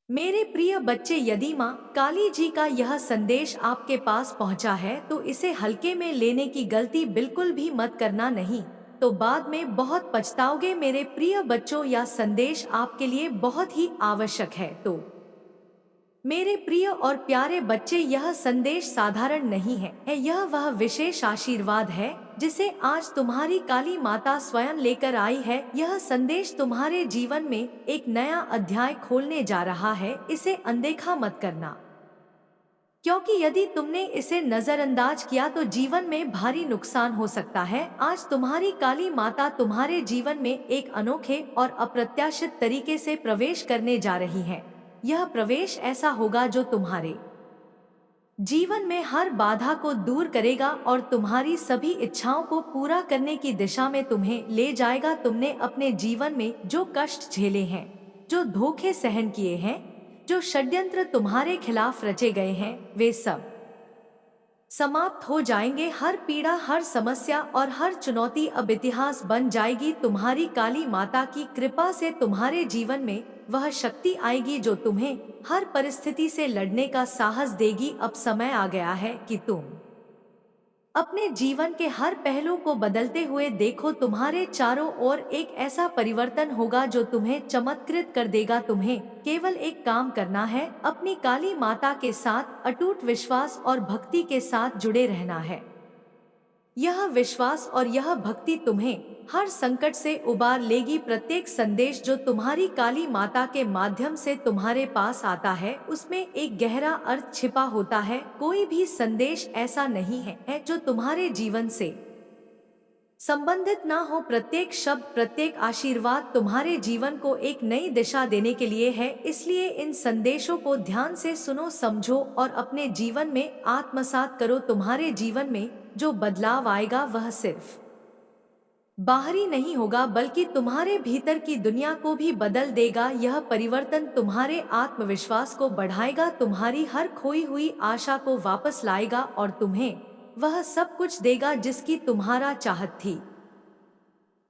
मेरे प्रिय बच्चे, यदि माँ काली जी का यह संदेश आपके पास पहुँचा है तो इसे हल्के में लेने की गलती बिल्कुल भी मत करना, नहीं तो बाद में बहुत पछताओगे। मेरे प्रिय बच्चों, यह संदेश आपके लिए बहुत ही आवश्यक है। तो मेरे प्रिय और प्यारे बच्चे, यह संदेश साधारण नहीं है, यह वह विशेष आशीर्वाद है जिसे आज तुम्हारी काली माता स्वयं लेकर आई है। यह संदेश तुम्हारे जीवन में एक नया अध्याय खोलने जा रहा है। इसे अनदेखा मत करना, क्योंकि यदि तुमने इसे नजरअंदाज किया तो जीवन में भारी नुकसान हो सकता है। आज तुम्हारी काली माता तुम्हारे जीवन में एक अनोखे और अप्रत्याशित तरीके से प्रवेश करने जा रही है। यह प्रवेश ऐसा होगा जो तुम्हारे जीवन में हर बाधा को दूर करेगा और तुम्हारी सभी इच्छाओं को पूरा करने की दिशा में तुम्हें ले जाएगा। तुमने अपने जीवन में जो कष्ट झेले हैं, जो धोखे सहन किए हैं, जो षड्यंत्र तुम्हारे खिलाफ रचे गए हैं, वे सब समाप्त हो जाएंगे। हर पीड़ा, हर समस्या और हर चुनौती अब इतिहास बन जाएगी। तुम्हारी काली माता की कृपा से तुम्हारे जीवन में वह शक्ति आएगी जो तुम्हें हर परिस्थिति से लड़ने का साहस देगी। अब समय आ गया है कि तुम अपने जीवन के हर पहलू को बदलते हुए देखो। तुम्हारे चारों ओर एक ऐसा परिवर्तन होगा जो तुम्हें चमत्कृत कर देगा। तुम्हें केवल एक काम करना है, अपनी काली माता के साथ अटूट विश्वास और भक्ति के साथ जुड़े रहना है। यह विश्वास और यह भक्ति तुम्हें हर संकट से उबार लेगी। प्रत्येक संदेश जो तुम्हारी काली माता के माध्यम से तुम्हारे पास आता है, उसमें एक गहरा अर्थ छिपा होता है। कोई भी संदेश ऐसा नहीं है जो तुम्हारे जीवन से संबंधित ना हो। प्रत्येक शब्द, प्रत्येक आशीर्वाद तुम्हारे जीवन को एक नई दिशा देने के लिए है। इसलिए इन संदेशों को ध्यान से सुनो, समझो और अपने जीवन में आत्मसात करो। तुम्हारे जीवन में जो बदलाव आएगा वह सिर्फ बाहरी नहीं होगा, बल्कि तुम्हारे भीतर की दुनिया को भी बदल देगा। यह परिवर्तन तुम्हारे आत्मविश्वास को बढ़ाएगा, तुम्हारी हर खोई हुई आशा को वापस लाएगा और तुम्हें वह सब कुछ देगा जिसकी तुम्हारा चाहत थी।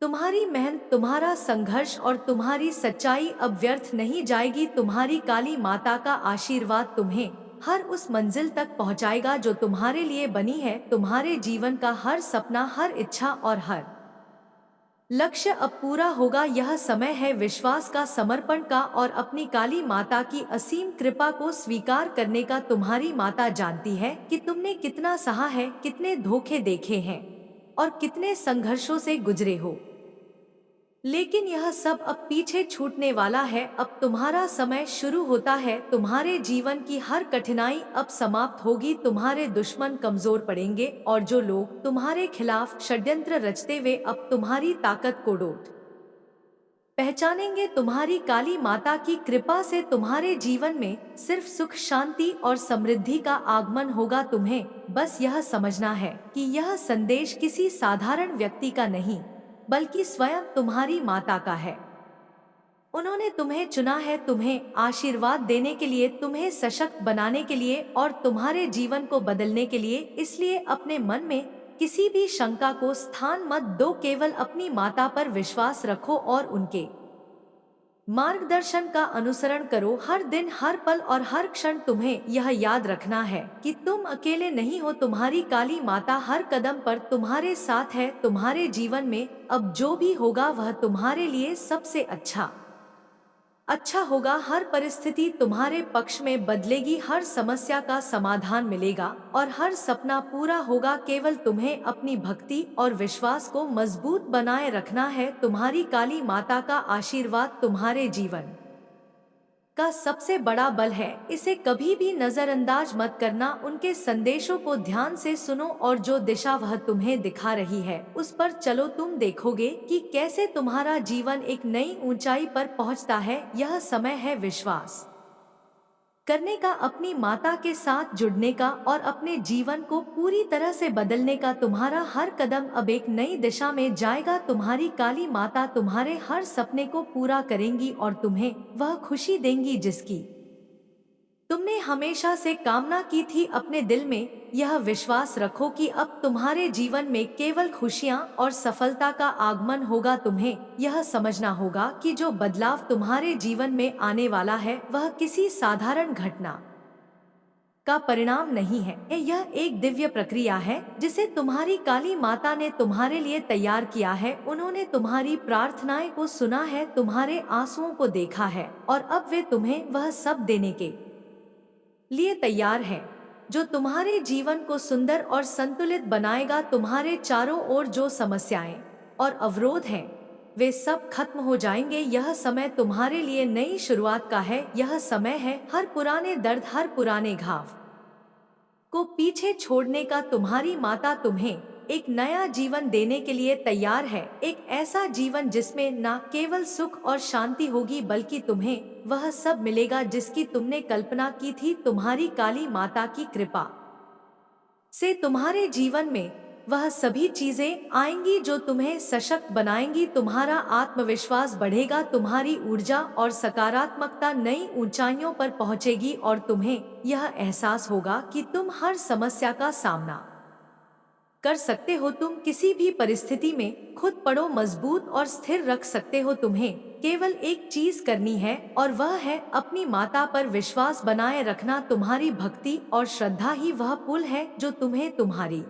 तुम्हारी मेहनत, तुम्हारा संघर्ष और तुम्हारी सच्चाई अब व्यर्थ नहीं जाएगी। तुम्हारी काली माता का आशीर्वाद तुम्हें हर उस मंजिल तक पहुंचाएगा जो तुम्हारे लिए बनी है। तुम्हारे जीवन का हर सपना, हर इच्छा और हर लक्ष्य अब पूरा होगा। यह समय है विश्वास का, समर्पण का और अपनी काली माता की असीम कृपा को स्वीकार करने का। तुम्हारी माता जानती है कि तुमने कितना सहा है, कितने धोखे देखे हैं और कितने संघर्षों से गुजरे हो, लेकिन यह सब अब पीछे छूटने वाला है। अब तुम्हारा समय शुरू होता है। तुम्हारे जीवन की हर कठिनाई अब समाप्त होगी। तुम्हारे दुश्मन कमजोर पड़ेंगे और जो लोग तुम्हारे खिलाफ षड्यंत्र रचते वे अब तुम्हारी ताकत को डोट पहचानेंगे। तुम्हारी काली माता की कृपा से तुम्हारे जीवन में सिर्फ सुख, शांति और समृद्धि का आगमन होगा। तुम्हें बस यह समझना है कि यह संदेश किसी साधारण व्यक्ति का नहीं, बल्कि स्वयं तुम्हारी माता का है। उन्होंने तुम्हें चुना है, तुम्हें आशीर्वाद देने के लिए, तुम्हें सशक्त बनाने के लिए और तुम्हारे जीवन को बदलने के लिए। इसलिए अपने मन में किसी भी शंका को स्थान मत दो, केवल अपनी माता पर विश्वास रखो और उनके मार्गदर्शन का अनुसरण करो। हर दिन, हर पल और हर क्षण तुम्हें यह याद रखना है कि तुम अकेले नहीं हो। तुम्हारी काली माता हर कदम पर तुम्हारे साथ है। तुम्हारे जीवन में अब जो भी होगा वह तुम्हारे लिए सबसे अच्छा होगा। हर परिस्थिति तुम्हारे पक्ष में बदलेगी, हर समस्या का समाधान मिलेगा और हर सपना पूरा होगा। केवल तुम्हें अपनी भक्ति और विश्वास को मजबूत बनाए रखना है। तुम्हारी काली माता का आशीर्वाद तुम्हारे जीवन का सबसे बड़ा बल है। इसे कभी भी नजरअंदाज मत करना। उनके संदेशों को ध्यान से सुनो और जो दिशा वह तुम्हें दिखा रही है उस पर चलो। तुम देखोगे कि कैसे तुम्हारा जीवन एक नई ऊंचाई पर पहुंचता है। यह समय है विश्वास करने का, अपनी माता के साथ जुड़ने का और अपने जीवन को पूरी तरह से बदलने का। तुम्हारा हर कदम अब एक नई दिशा में जाएगा। तुम्हारी काली माता तुम्हारे हर सपने को पूरा करेंगी और तुम्हें वह खुशी देंगी जिसकी तुमने हमेशा से कामना की थी अपने दिल में। यह विश्वास रखो कि अब तुम्हारे जीवन में केवल खुशियां और सफलता का आगमन होगा। तुम्हें यह समझना होगा कि जो बदलाव तुम्हारे जीवन में आने वाला है वह किसी साधारण घटना का परिणाम नहीं है। यह एक दिव्य प्रक्रिया है जिसे तुम्हारी काली माता ने तुम्हारे लिए तैयार किया है। उन्होंने तुम्हारी प्रार्थनाएं को सुना है, तुम्हारे आंसुओं को देखा है और अब वे तुम्हें वह सब देने के लिए तैयार है जो तुम्हारे जीवन को सुंदर और संतुलित बनाएगा। तुम्हारे चारों ओर जो समस्याएं और अवरोध हैं वे सब खत्म हो जाएंगे। यह समय तुम्हारे लिए नई शुरुआत का है। यह समय है हर पुराने दर्द, हर पुराने घाव को पीछे छोड़ने का। तुम्हारी माता तुम्हें एक नया जीवन देने के लिए तैयार है। एक ऐसा जीवन जिसमें न केवल सुख और शांति होगी बल्कि तुम्हें वह सब मिलेगा जिसकी तुमने कल्पना की थी। तुम्हारी काली माता की कृपा से तुम्हारे जीवन में वह सभी चीजें आएंगी जो तुम्हें सशक्त बनाएंगी। तुम्हारा आत्मविश्वास बढ़ेगा, तुम्हारी ऊर्जा और सकारात्मकता नई ऊंचाइयों पर पहुंचेगी और तुम्हें यह एहसास होगा कि तुम हर समस्या का सामना कर सकते हो। तुम किसी भी परिस्थिति में खुद पड़ो मजबूत और स्थिर रख सकते हो। तुम्हें केवल एक चीज करनी है और वह है अपनी माता पर विश्वास बनाए रखना। तुम्हारी भक्ति और श्रद्धा ही वह पुल है जो तुम्हें तुम्हारी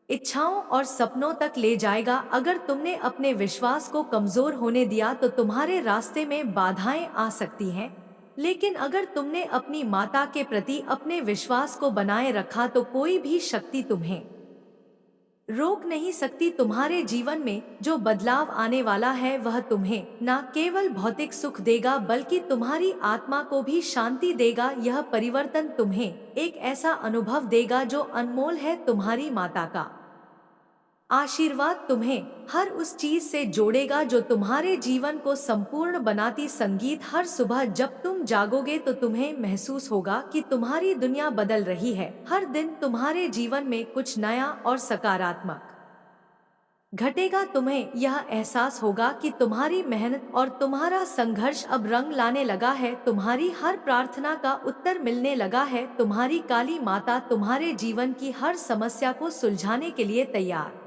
इच्छाओं और सपनों तक ले जाएगा। अगर तुमने अपने विश्वास को कमजोर होने दिया तो तुम्हारे रास्ते में बाधाएं आ सकती हैं, लेकिन अगर तुमने अपनी माता के प्रति अपने विश्वास को बनाए रखा तो कोई भी शक्ति तुम्हें रोक नहीं सकती। तुम्हारे जीवन में जो बदलाव आने वाला है वह तुम्हें न केवल भौतिक सुख देगा बल्कि तुम्हारी आत्मा को भी शांति देगा। यह परिवर्तन तुम्हें एक ऐसा अनुभव देगा जो अनमोल है। तुम्हारी माता का आशीर्वाद तुम्हें हर उस चीज से जोड़ेगा जो तुम्हारे जीवन को संपूर्ण बनाती। संगीत हर सुबह जब तुम जागोगे तो तुम्हें महसूस होगा कि तुम्हारी दुनिया बदल रही है। हर दिन तुम्हारे जीवन में कुछ नया और सकारात्मक घटेगा। तुम्हें यह एहसास होगा कि तुम्हारी मेहनत और तुम्हारा संघर्ष अब रंग लाने लगा है। तुम्हारी हर प्रार्थना का उत्तर मिलने लगा है। तुम्हारी काली माता तुम्हारे जीवन की हर समस्या को सुलझाने के लिए तैयार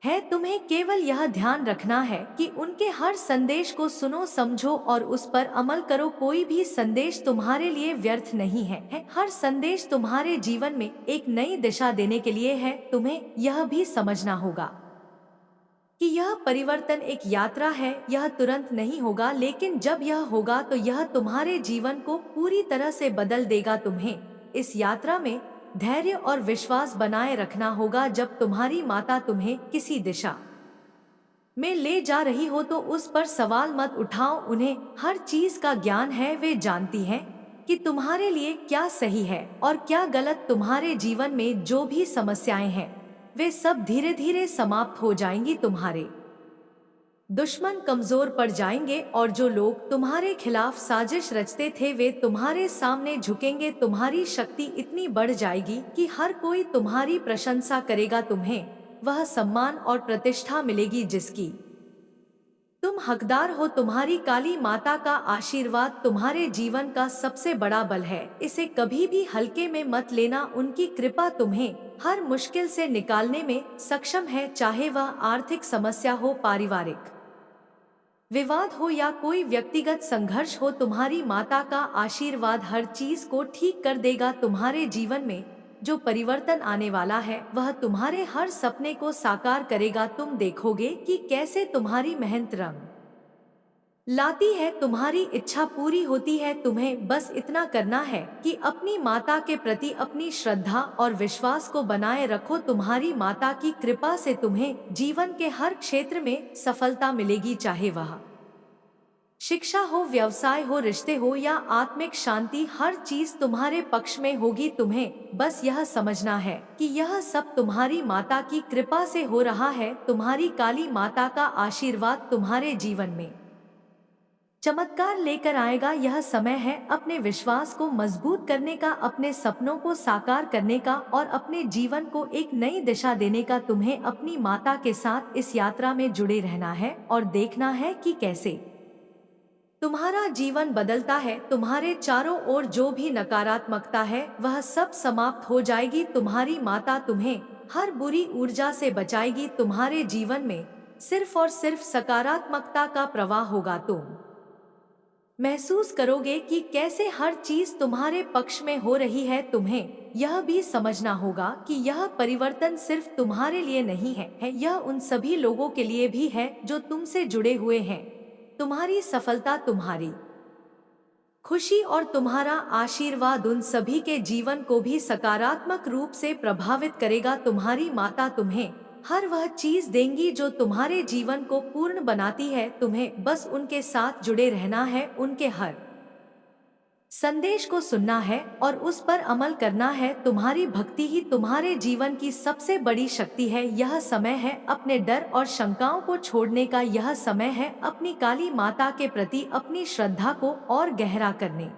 है। तुम्हें केवल यह ध्यान रखना है कि उनके हर संदेश को सुनो, समझो और उस पर अमल करो। कोई भी संदेश तुम्हारे लिए व्यर्थ नहीं है। हर संदेश तुम्हारे जीवन में एक नई दिशा देने के लिए है। तुम्हें यह भी समझना होगा कि यह परिवर्तन एक यात्रा है। यह तुरंत नहीं होगा, लेकिन जब यह होगा तो यह तुम्हारे जीवन को पूरी तरह से बदल देगा। तुम्हें इस यात्रा में धैर्य और विश्वास बनाए रखना होगा। जब तुम्हारी माता तुम्हें किसी दिशा में ले जा रही हो तो उस पर सवाल मत उठाओ। उन्हें हर चीज का ज्ञान है। वे जानती हैं कि तुम्हारे लिए क्या सही है और क्या गलत। तुम्हारे जीवन में जो भी समस्याएं हैं वे सब धीरे धीरे समाप्त हो जाएंगी। तुम्हारे दुश्मन कमजोर पड़ जाएंगे और जो लोग तुम्हारे खिलाफ साजिश रचते थे वे तुम्हारे सामने झुकेंगे। तुम्हारी शक्ति इतनी बढ़ जाएगी कि हर कोई तुम्हारी प्रशंसा करेगा। तुम्हें वह सम्मान और प्रतिष्ठा मिलेगी जिसकी तुम हकदार हो। तुम्हारी काली माता का आशीर्वाद तुम्हारे जीवन का सबसे बड़ा बल है। इसे कभी भी हल्के में मत लेना। उनकी कृपा तुम्हें हर मुश्किल से निकालने में सक्षम है, चाहे वह आर्थिक समस्या हो, पारिवारिक विवाद हो या कोई व्यक्तिगत संघर्ष हो। तुम्हारी माता का आशीर्वाद हर चीज को ठीक कर देगा। तुम्हारे जीवन में जो परिवर्तन आने वाला है वह तुम्हारे हर सपने को साकार करेगा। तुम देखोगे कि कैसे तुम्हारी मेहनत रंग लाती है, तुम्हारी इच्छा पूरी होती है। तुम्हें बस इतना करना है कि अपनी माता के प्रति अपनी श्रद्धा और विश्वास को बनाए रखो। तुम्हारी माता की कृपा से तुम्हें जीवन के हर क्षेत्र में सफलता मिलेगी, चाहे वह शिक्षा हो, व्यवसाय हो, रिश्ते हो या आत्मिक शांति। हर चीज तुम्हारे पक्ष में होगी। तुम्हें बस यह समझना है कि यह सब तुम्हारी माता की कृपा से हो रहा है। तुम्हारी काली माता का आशीर्वाद तुम्हारे जीवन में चमत्कार लेकर आएगा। यह समय है अपने विश्वास को मजबूत करने का, अपने सपनों को साकार करने का और अपने जीवन को एक नई दिशा देने का। तुम्हें अपनी माता के साथ इस यात्रा में जुड़े रहना है और देखना है कि कैसे तुम्हारा जीवन बदलता है, तुम्हारे चारों ओर जो भी नकारात्मकता है वह सब समाप्त हो जाएगी। तुम्हारी माता तुम्हें हर बुरी ऊर्जा से बचाएगी। तुम्हारे जीवन में सिर्फ और सिर्फ सकारात्मकता का प्रवाह होगा। तुम महसूस करोगे कि कैसे हर चीज तुम्हारे पक्ष में हो रही है। तुम्हें यह भी समझना होगा कि यह परिवर्तन सिर्फ तुम्हारे लिए नहीं है, यह उन सभी लोगों के लिए भी है जो तुमसे जुड़े हुए हैं। तुम्हारी सफलता, तुम्हारी खुशी और तुम्हारा आशीर्वाद उन सभी के जीवन को भी सकारात्मक रूप से प्रभावित करेगा। तुम्हारी माता तुम्हें हर वह चीज देंगी जो तुम्हारे जीवन को पूर्ण बनाती है। तुम्हें बस उनके साथ जुड़े रहना है, उनके हर संदेश को सुनना है और उस पर अमल करना है। तुम्हारी भक्ति ही तुम्हारे जीवन की सबसे बड़ी शक्ति है। यह समय है अपने डर और शंकाओं को छोड़ने का। यह समय है अपनी काली माता के प्रति अपनी श्रद्धा को और गहरा करने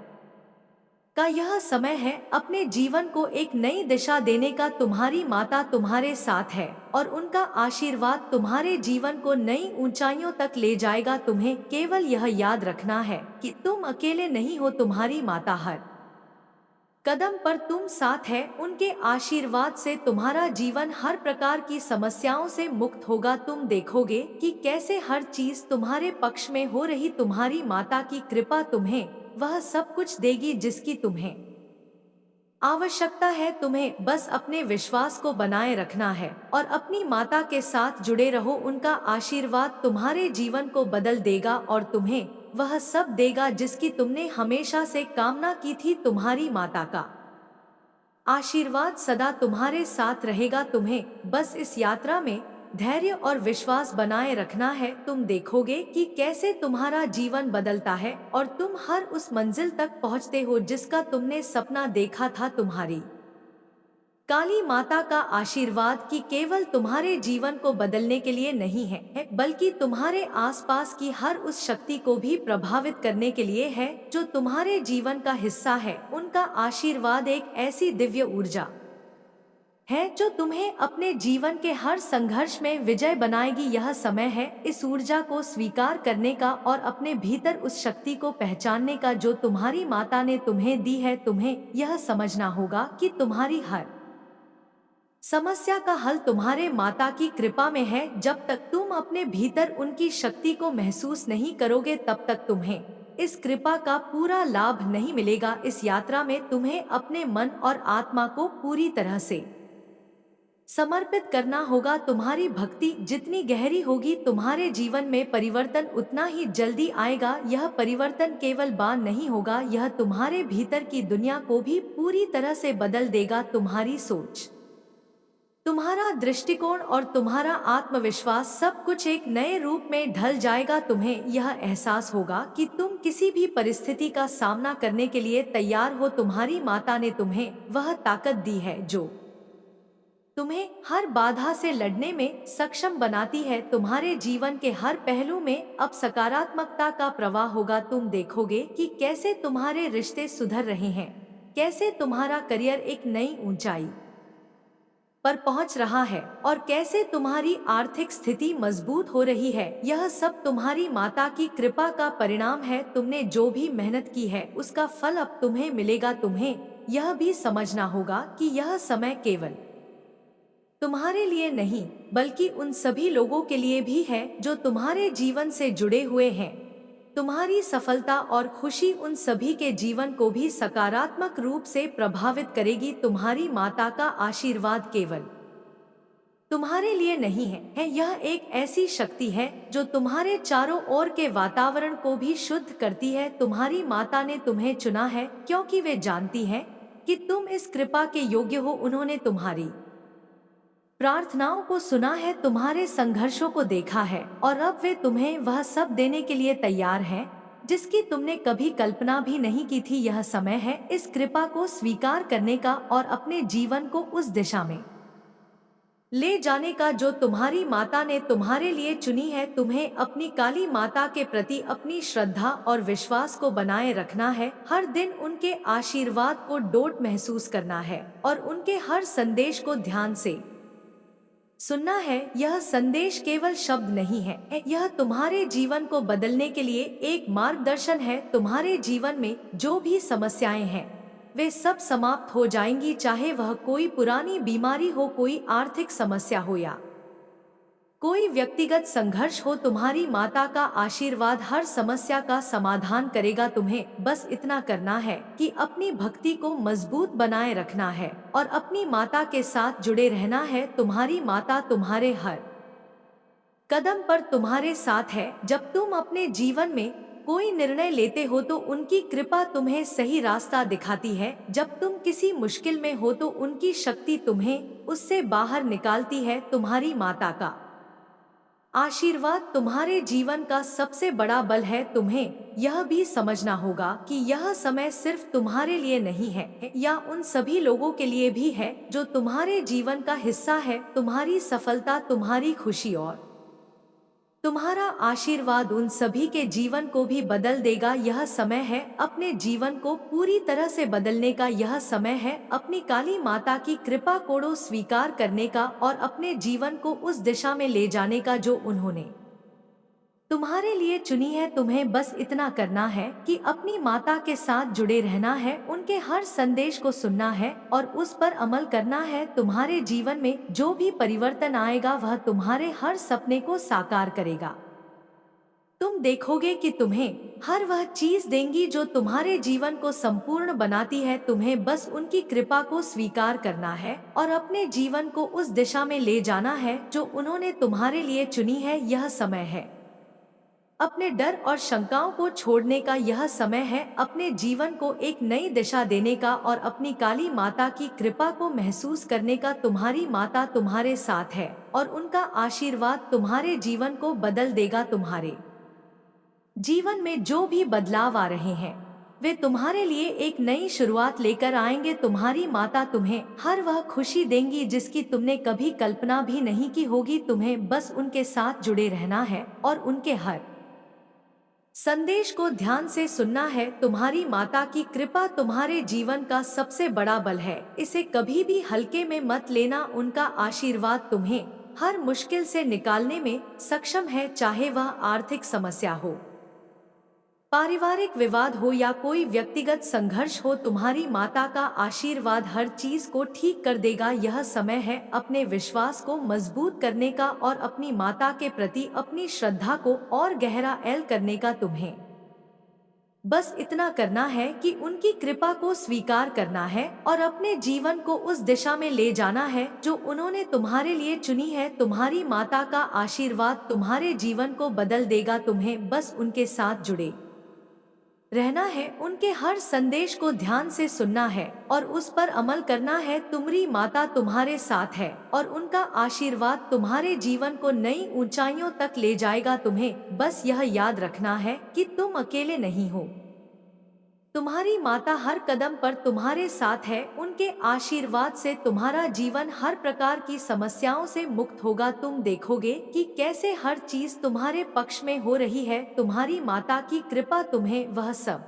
का। यह समय है अपने जीवन को एक नई दिशा देने का। तुम्हारी माता तुम्हारे साथ है और उनका आशीर्वाद तुम्हारे जीवन को नई ऊंचाइयों तक ले जाएगा। तुम्हें केवल यह याद रखना है कि तुम अकेले नहीं हो। तुम्हारी माता हर कदम पर तुम साथ है। उनके आशीर्वाद से तुम्हारा जीवन हर प्रकार की समस्याओं से मुक्त होगा। तुम देखोगे कि कैसे हर चीज तुम्हारे पक्ष में हो रही। तुम्हारी माता की कृपा तुम्हें वह सब कुछ देगी जिसकी तुम्हें आवश्यकता है। तुम्हें बस अपने विश्वास को बनाए रखना है और अपनी माता के साथ जुड़े रहो। उनका आशीर्वाद तुम्हारे जीवन को बदल देगा और तुम्हें वह सब देगा जिसकी तुमने हमेशा से कामना की थी। तुम्हारी माता का आशीर्वाद सदा तुम्हारे साथ रहेगा। तुम्हें बस इस यात्रा में धैर्य और विश्वास बनाए रखना है। तुम देखोगे कि कैसे तुम्हारा जीवन बदलता है और तुम हर उस मंजिल तक पहुंचते हो जिसका तुमने सपना देखा था। तुम्हारी काली माता का आशीर्वाद कि केवल तुम्हारे जीवन को बदलने के लिए नहीं है, बल्कि तुम्हारे आसपास की हर उस शक्ति को भी प्रभावित करने के लिए है जो तुम्हारे जीवन का हिस्सा है। उनका आशीर्वाद एक ऐसी दिव्य ऊर्जा है जो तुम्हें अपने जीवन के हर संघर्ष में विजय बनाएगी। यह समय है इस ऊर्जा को स्वीकार करने का और अपने भीतर उस शक्ति को पहचानने का जो तुम्हारी माता ने तुम्हें दी है। तुम्हें यह समझना होगा कि तुम्हारी हर समस्या का हल तुम्हारे माता की कृपा में है। जब तक तुम अपने भीतर उनकी शक्ति को महसूस नहीं करोगे तब तक तुम्हें इस कृपा का पूरा लाभ नहीं मिलेगा। इस यात्रा में तुम्हें अपने मन और आत्मा को पूरी तरह से समर्पित करना होगा। तुम्हारी भक्ति जितनी गहरी होगी तुम्हारे जीवन में परिवर्तन उतना ही जल्दी आएगा। यह परिवर्तन केवल बात नहीं होगा, यह तुम्हारे भीतर की दुनिया को भी पूरी तरह से बदल देगा। तुम्हारी सोच, तुम्हारा दृष्टिकोण और तुम्हारा आत्मविश्वास सब कुछ एक नए रूप में ढल जाएगा। तुम्हें यह एहसास होगा कि तुम किसी भी परिस्थिति का सामना करने के लिए तैयार हो। तुम्हारी माता ने तुम्हें वह ताकत दी है जो तुम्हें हर बाधा से लड़ने में सक्षम बनाती है। तुम्हारे जीवन के हर पहलू में अब सकारात्मकता का प्रवाह होगा। तुम देखोगे कि कैसे तुम्हारे रिश्ते सुधर रहे हैं, कैसे तुम्हारा करियर एक नई ऊंचाई पर पहुंच रहा है और कैसे तुम्हारी आर्थिक स्थिति मजबूत हो रही है। यह सब तुम्हारी माता की कृपा का परिणाम है। तुमने जो भी मेहनत की है उसका फल अब तुम्हें मिलेगा। तुम्हें यह भी समझना होगा कि यह समय केवल तुम्हारे लिए नहीं बल्कि उन सभी लोगों के लिए भी है जो तुम्हारे जीवन से जुड़े हुए हैं। तुम्हारी सफलता और खुशी उन सभी के जीवन को भी सकारात्मक रूप से प्रभावित करेगी। तुम्हारी माता का आशीर्वाद केवल तुम्हारे लिए नहीं है, यह एक ऐसी शक्ति है जो तुम्हारे चारों ओर के वातावरण को भी शुद्ध करती है। तुम्हारी माता ने तुम्हें चुना है क्योंकि वे जानती हैं कि तुम इस कृपा के योग्य हो। उन्होंने तुम्हारी प्रार्थनाओं को सुना है, तुम्हारे संघर्षों को देखा है और अब वे तुम्हें वह सब देने के लिए तैयार हैं जिसकी तुमने कभी कल्पना भी नहीं की थी। यह समय है इस कृपा को स्वीकार करने का और अपने जीवन को उस दिशा में ले जाने का जो तुम्हारी माता ने तुम्हारे लिए चुनी है। तुम्हें अपनी काली माता के प्रति अपनी श्रद्धा और विश्वास को बनाए रखना है। हर दिन उनके आशीर्वाद को डोट महसूस करना है और उनके हर संदेश को ध्यान से सुनना है। यह संदेश केवल शब्द नहीं है, यह तुम्हारे जीवन को बदलने के लिए एक मार्गदर्शन है। तुम्हारे जीवन में जो भी समस्याएं हैं वे सब समाप्त हो जाएंगी, चाहे वह कोई पुरानी बीमारी हो, कोई आर्थिक समस्या हो या कोई व्यक्तिगत संघर्ष हो। तुम्हारी माता का आशीर्वाद हर समस्या का समाधान करेगा। तुम्हें बस इतना करना है कि अपनी भक्ति को मजबूत बनाए रखना है और अपनी माता के साथ जुड़े रहना है। तुम्हारी माता तुम्हारे हर कदम पर तुम्हारे साथ है। जब तुम अपने जीवन में कोई निर्णय लेते हो तो उनकी कृपा तुम्हें सही रास्ता दिखाती है। जब तुम किसी मुश्किल में हो तो उनकी शक्ति तुम्हें उससे बाहर निकालती है। तुम्हारी माता का आशीर्वाद तुम्हारे जीवन का सबसे बड़ा बल है। तुम्हें यह भी समझना होगा कि यह समय सिर्फ तुम्हारे लिए नहीं है या उन सभी लोगों के लिए भी है जो तुम्हारे जीवन का हिस्सा है। तुम्हारी सफलता, तुम्हारी खुशी और तुम्हारा आशीर्वाद उन सभी के जीवन को भी बदल देगा। यह समय है अपने जीवन को पूरी तरह से बदलने का। यह समय है अपनी काली माता की कृपा को स्वीकार करने का और अपने जीवन को उस दिशा में ले जाने का जो उन्होंने तुम्हारे लिए चुनी है। तुम्हें बस इतना करना है कि अपनी माता के साथ जुड़े रहना है, उनके हर संदेश को सुनना है और उस पर अमल करना है। तुम्हारे जीवन में जो भी परिवर्तन आएगा वह तुम्हारे हर सपने को साकार करेगा। तुम देखोगे कि तुम्हें हर वह चीज देंगी जो तुम्हारे जीवन को संपूर्ण बनाती है। तुम्हें बस उनकी कृपा को स्वीकार करना है और अपने जीवन को उस दिशा में ले जाना है जो उन्होंने तुम्हारे लिए चुनी है। यह समय है अपने डर और शंकाओं को छोड़ने का। यह समय है अपने जीवन को एक नई दिशा देने का और अपनी काली माता की कृपा को महसूस करने का। तुम्हारी माता तुम्हारे साथ है और उनका आशीर्वाद तुम्हारे जीवन को बदल देगा। तुम्हारे जीवन में जो भी बदलाव आ रहे हैं वे तुम्हारे लिए एक नई शुरुआत लेकर आएंगे। तुम्हारी माता तुम्हें हर वह खुशी देंगी जिसकी तुमने कभी कल्पना भी नहीं की होगी। तुम्हें बस उनके साथ जुड़े रहना है और उनके हर संदेश को ध्यान से सुनना है। तुम्हारी माता की कृपा तुम्हारे जीवन का सबसे बड़ा बल है, इसे कभी भी हल्के में मत लेना। उनका आशीर्वाद तुम्हें हर मुश्किल से निकालने में सक्षम है, चाहे वह आर्थिक समस्या हो, पारिवारिक विवाद हो या कोई व्यक्तिगत संघर्ष हो। तुम्हारी माता का आशीर्वाद हर चीज को ठीक कर देगा। यह समय है अपने विश्वास को मजबूत करने का और अपनी माता के प्रति अपनी श्रद्धा को और गहरा करने का। तुम्हें बस इतना करना है कि उनकी कृपा को स्वीकार करना है और अपने जीवन को उस दिशा में ले जाना है जो उन्होंने तुम्हारे लिए चुनी है। तुम्हारी माता का आशीर्वाद तुम्हारे जीवन को बदल देगा। तुम्हें बस उनके साथ जुड़े रहना है, उनके हर संदेश को ध्यान से सुनना है और उस पर अमल करना है। तुम्हारी माता तुम्हारे साथ है और उनका आशीर्वाद तुम्हारे जीवन को नई ऊंचाइयों तक ले जाएगा। तुम्हें बस यह याद रखना है कि तुम अकेले नहीं हो। तुम्हारी माता हर कदम पर तुम्हारे साथ है। उनके आशीर्वाद से तुम्हारा जीवन हर प्रकार की समस्याओं से मुक्त होगा। तुम देखोगे कि कैसे हर चीज तुम्हारे पक्ष में हो रही है। तुम्हारी माता की कृपा तुम्हें वह सब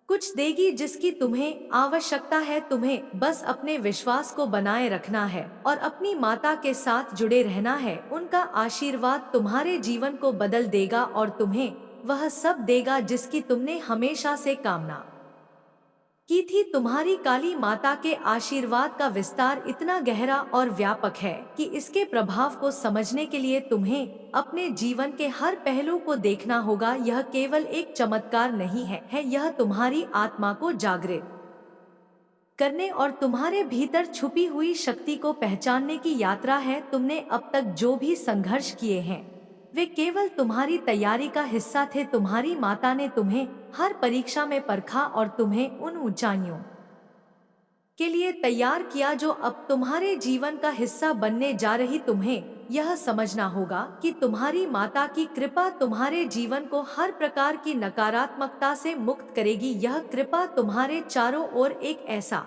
कुछ देगी जिसकी तुम्हें आवश्यकता है। तुम्हें बस अपने विश्वास को बनाए रखना है और अपनी माता के साथ जुड़े रहना है। उनका आशीर्वाद तुम्हारे जीवन को बदल देगा और तुम्हें वह सब देगा जिसकी तुमने हमेशा से कामना की थी। तुम्हारी काली माता के आशीर्वाद का विस्तार इतना गहरा और व्यापक है कि इसके प्रभाव को समझने के लिए तुम्हें अपने जीवन के हर पहलू को देखना होगा। यह केवल एक चमत्कार नहीं है, यह तुम्हारी आत्मा को जागृत करने और तुम्हारे भीतर छुपी हुई शक्ति को पहचानने की यात्रा है। तुमने अब तक जो भी संघर्ष किए हैं वे केवल तुम्हारी तैयारी का हिस्सा थे। तुम्हारी माता ने तुम्हें हर परीक्षा में परखा और तुम्हें उन ऊंचाइयों के लिए तैयार किया जो अब तुम्हारे जीवन का हिस्सा बनने जा रही। तुम्हें यह समझना होगा कि तुम्हारी माता की कृपा तुम्हारे जीवन को हर प्रकार की नकारात्मकता से मुक्त करेगी। यह कृपा तुम्हारे चारों ओर एक ऐसा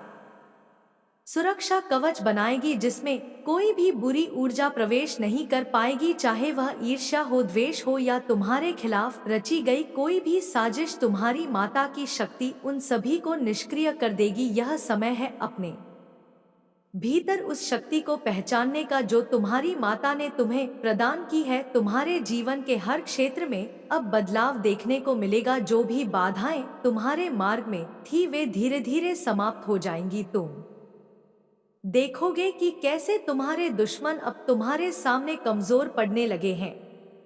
सुरक्षा कवच बनाएगी जिसमें कोई भी बुरी ऊर्जा प्रवेश नहीं कर पाएगी, चाहे वह ईर्ष्या हो, द्वेष हो या तुम्हारे खिलाफ रची गई कोई भी साजिश। तुम्हारी माता की शक्ति उन सभी को निष्क्रिय कर देगी। यह समय है अपने भीतर उस शक्ति को पहचानने का जो तुम्हारी माता ने तुम्हें प्रदान की है। तुम्हारे जीवन के हर क्षेत्र में अब बदलाव देखने को मिलेगा। जो भी बाधाएं तुम्हारे मार्ग में थी वे धीरे धीरे समाप्त हो जाएंगी। तुम देखोगे कि कैसे तुम्हारे दुश्मन अब तुम्हारे सामने कमजोर पड़ने लगे हैं।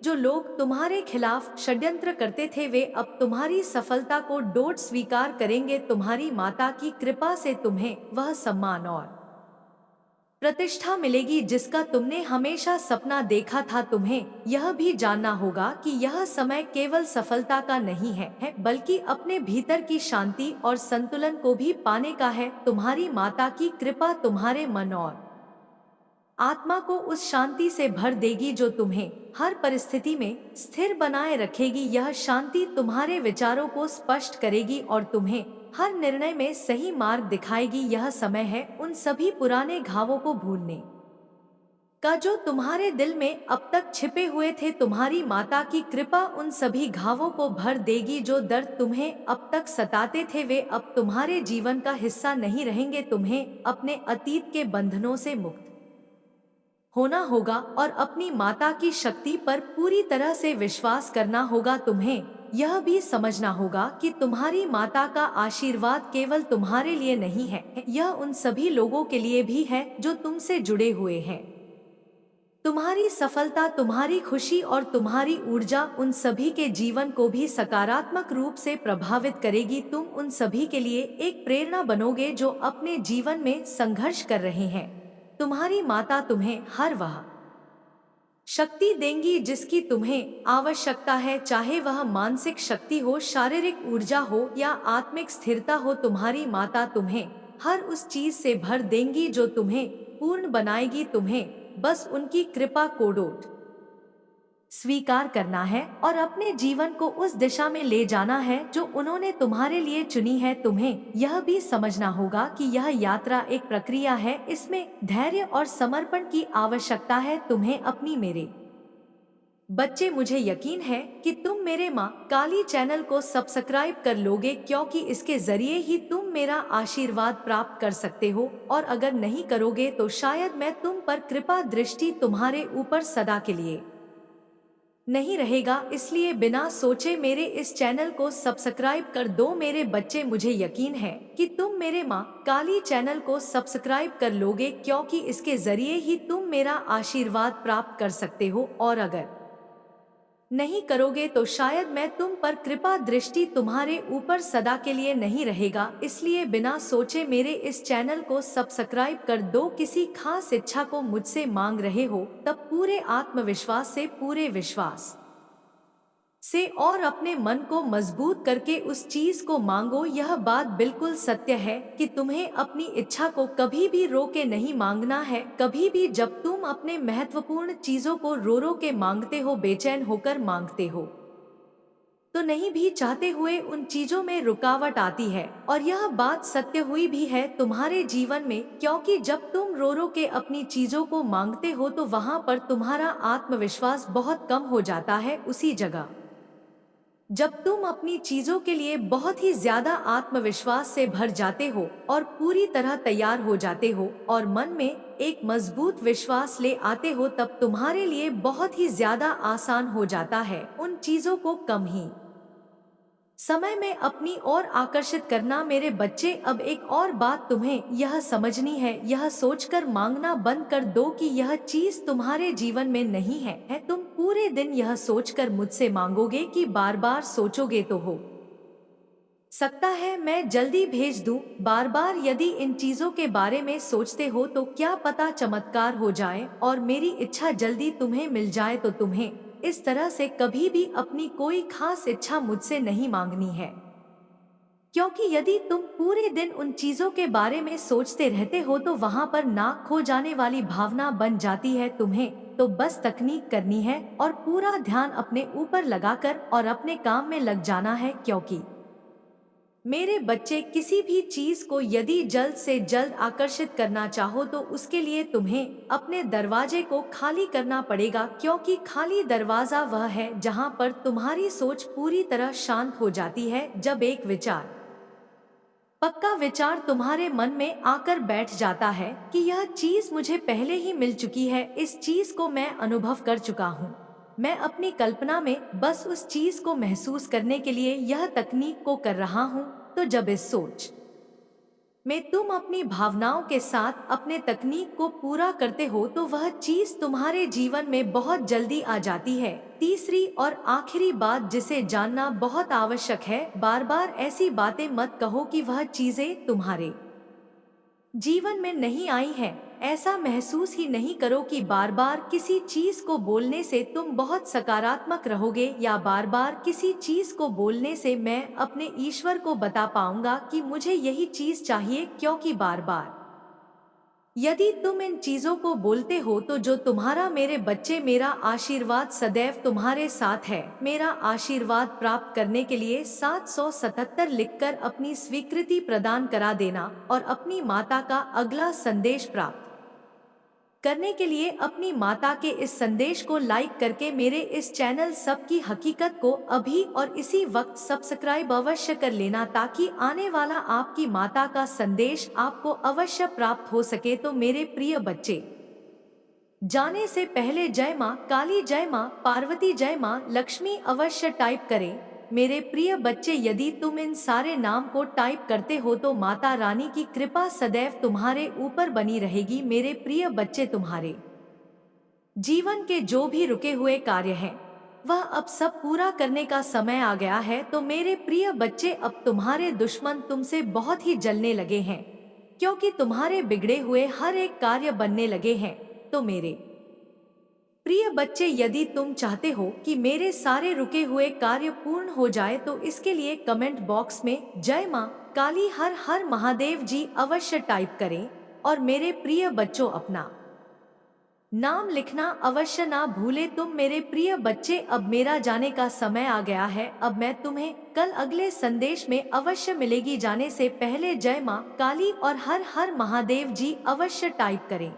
जो लोग तुम्हारे खिलाफ षड्यंत्र करते थे वे अब तुम्हारी सफलता को डोट स्वीकार करेंगे। तुम्हारी माता की कृपा से तुम्हें वह सम्मान और प्रतिष्ठा मिलेगी जिसका तुमने हमेशा सपना देखा था। तुम्हें यह भी जानना होगा कि यह समय केवल सफलता का नहीं है बल्कि अपने भीतर की शांति और संतुलन को भी पाने का है। तुम्हारी माता की कृपा तुम्हारे मन और आत्मा को उस शांति से भर देगी जो तुम्हें हर परिस्थिति में स्थिर बनाए रखेगी। यह शांति तुम्हारे विचारों को स्पष्ट करेगी और तुम्हें हर निर्णय में सही मार्ग दिखाएगी। यह समय है उन सभी पुराने घावों को भूलने का जो तुम्हारे दिल में अब तक छिपे हुए थे। तुम्हारी माता की कृपा उन सभी घावों को भर देगी। जो दर्द तुम्हें अब तक सताते थे वे अब तुम्हारे जीवन का हिस्सा नहीं रहेंगे। तुम्हें अपने अतीत के बंधनों से मुक्त होना होगा और अपनी माता की शक्ति पर पूरी तरह से विश्वास करना होगा। तुम्हें यह भी समझना होगा कि तुम्हारी माता का आशीर्वाद केवल तुम्हारे लिए नहीं है, यह उन सभी लोगों के लिए भी है जो तुमसे जुड़े हुए हैं। तुम्हारी सफलता, तुम्हारी खुशी और तुम्हारी ऊर्जा उन सभी के जीवन को भी सकारात्मक रूप से प्रभावित करेगी। तुम उन सभी के लिए एक प्रेरणा बनोगे जो अपने जीवन में संघर्ष कर रहे हैं। तुम्हारी माता तुम्हें हर वह शक्ति देंगी जिसकी तुम्हें आवश्यकता है, चाहे वह मानसिक शक्ति हो, शारीरिक ऊर्जा हो या आत्मिक स्थिरता हो। तुम्हारी माता तुम्हें हर उस चीज से भर देंगी जो तुम्हें पूर्ण बनाएगी। तुम्हें बस उनकी कृपा को डोट स्वीकार करना है और अपने जीवन को उस दिशा में ले जाना है जो उन्होंने तुम्हारे लिए चुनी है। तुम्हें यह भी समझना होगा कि यह यात्रा एक प्रक्रिया है, इसमें धैर्य और समर्पण की आवश्यकता है। तुम्हें अपनी मेरे बच्चे, मुझे यकीन है कि तुम मेरे माँ काली चैनल को सब्सक्राइब कर लोगे क्योंकि इसके जरिए ही तुम मेरा आशीर्वाद प्राप्त कर सकते हो, और अगर नहीं करोगे तो शायद मैं तुम पर कृपा दृष्टि तुम्हारे ऊपर सदा के लिए नहीं रहेगा। इसलिए बिना सोचे मेरे इस चैनल को सब्सक्राइब कर दो मेरे बच्चे। मुझे यकीन है कि तुम मेरे माँ काली चैनल को सब्सक्राइब कर लोगे क्योंकि इसके जरिए ही तुम मेरा आशीर्वाद प्राप्त कर सकते हो, और अगर नहीं करोगे तो शायद मैं तुम पर कृपा दृष्टि तुम्हारे ऊपर सदा के लिए नहीं रहेगा। इसलिए बिना सोचे मेरे इस चैनल को सब्सक्राइब कर दो। किसी खास इच्छा को मुझसे मांग रहे हो तब पूरे आत्मविश्वास से, पूरे विश्वास से और अपने मन को मजबूत करके उस चीज को मांगो। यह बात बिल्कुल सत्य है कि तुम्हें अपनी इच्छा को कभी भी रो के नहीं मांगना है। कभी भी जब तुम अपने महत्वपूर्ण चीजों को रो रो के मांगते हो, बेचैन होकर मांगते हो, तो नहीं भी चाहते हुए उन चीजों में रुकावट आती है। और यह बात सत्य हुई भी है तुम्हारे जीवन में, क्योंकि जब तुम रो रो के अपनी चीजों को मांगते हो तो वहां पर तुम्हारा आत्मविश्वास बहुत कम हो जाता है। उसी जगह जब तुम अपनी चीजों के लिए बहुत ही ज्यादा आत्मविश्वास से भर जाते हो और पूरी तरह तैयार हो जाते हो और मन में एक मजबूत विश्वास ले आते हो, तब तुम्हारे लिए बहुत ही ज्यादा आसान हो जाता है उन चीजों को कम ही समय में अपनी ओर आकर्षित करना। मेरे बच्चे, अब एक और बात तुम्हें यह समझनी है, यह सोचकर मांगना बंद कर दो कि यह चीज तुम्हारे जीवन में नहीं है। तुम पूरे दिन यह सोचकर मुझसे मांगोगे कि बार बार सोचोगे तो हो सकता है मैं जल्दी भेज दूं। बार बार यदि इन चीजों के बारे में सोचते हो तो क्या पता चमत्कार हो जाए और मेरी इच्छा जल्दी तुम्हें मिल जाए। तो तुम्हें इस तरह से कभी भी अपनी कोई खास इच्छा मुझसे नहीं मांगनी है, क्योंकि यदि तुम पूरे दिन उन चीजों के बारे में सोचते रहते हो तो वहां पर नाक खो जाने वाली भावना बन जाती है। तुम्हें तो बस तकनीक करनी है और पूरा ध्यान अपने ऊपर लगाकर और अपने काम में लग जाना है। क्योंकि मेरे बच्चे, किसी भी चीज को यदि जल्द से जल्द आकर्षित करना चाहो तो उसके लिए तुम्हें अपने दरवाजे को खाली करना पड़ेगा, क्योंकि खाली दरवाजा वह है जहां पर तुम्हारी सोच पूरी तरह शांत हो जाती है। जब एक विचार पक्का विचार तुम्हारे मन में आकर बैठ जाता है कि यह चीज मुझे पहले ही मिल चुकी है, इस चीज को मैं अनुभव कर चुका हूँ। मैं अपनी कल्पना में बस उस चीज को महसूस करने के लिए यह तकनीक को कर रहा हूँ। तो जब इस सोच में तुम अपनी भावनाओं के साथ अपने तकनीक को पूरा करते हो तो वह चीज तुम्हारे जीवन में बहुत जल्दी आ जाती है। तीसरी और आखिरी बात जिसे जानना बहुत आवश्यक है, बार बार ऐसी बातें मत कहो कि वह चीजें तुम्हारे जीवन में नहीं आई है। ऐसा महसूस ही नहीं करो कि बार बार किसी चीज को बोलने से तुम बहुत सकारात्मक रहोगे या बार बार किसी चीज को बोलने से मैं अपने ईश्वर को बता पाऊंगा कि मुझे यही चीज चाहिए, क्योंकि बार बार यदि तुम इन चीजों को बोलते हो तो जो तुम्हारा मेरे बच्चे, मेरा आशीर्वाद सदैव तुम्हारे साथ है। मेरा आशीर्वाद प्राप्त करने के लिए 777 लिखकर अपनी स्वीकृति प्रदान करा देना और अपनी माता का अगला संदेश प्राप्त करने के लिए अपनी माता के इस संदेश को लाइक करके मेरे इस चैनल सबकी हकीकत को अभी और इसी वक्त सब्सक्राइब अवश्य कर लेना, ताकि आने वाला आपकी माता का संदेश आपको अवश्य प्राप्त हो सके। तो मेरे प्रिय बच्चे, जाने से पहले जय माँ काली, जय माँ पार्वती, जय माँ लक्ष्मी अवश्य टाइप करें। मेरे प्रिय बच्चे, यदि तुम इन सारे नाम को टाइप करते हो तो माता रानी की कृपा सदैव तुम्हारे ऊपर बनी रहेगी। मेरे प्रिय बच्चे, तुम्हारे जीवन के जो भी रुके हुए कार्य हैं, वह अब सब पूरा करने का समय आ गया है। तो मेरे प्रिय बच्चे, अब तुम्हारे दुश्मन तुमसे बहुत ही जलने लगे हैं, क्योंकि तुम्हारे बिगड़े हुए हर एक कार्य बनने लगे हैं। तो मेरे प्रिय बच्चे, यदि तुम चाहते हो कि मेरे सारे रुके हुए कार्य पूर्ण हो जाए तो इसके लिए कमेंट बॉक्स में जय माँ काली, हर हर महादेव जी अवश्य टाइप करें। और मेरे प्रिय बच्चों, अपना नाम लिखना अवश्य ना भूले। तुम मेरे प्रिय बच्चे, अब मेरा जाने का समय आ गया है। अब मैं तुम्हें कल अगले संदेश में अवश्य मिलेगी। जाने से पहले जय माँ काली और हर हर महादेव जी अवश्य टाइप करें।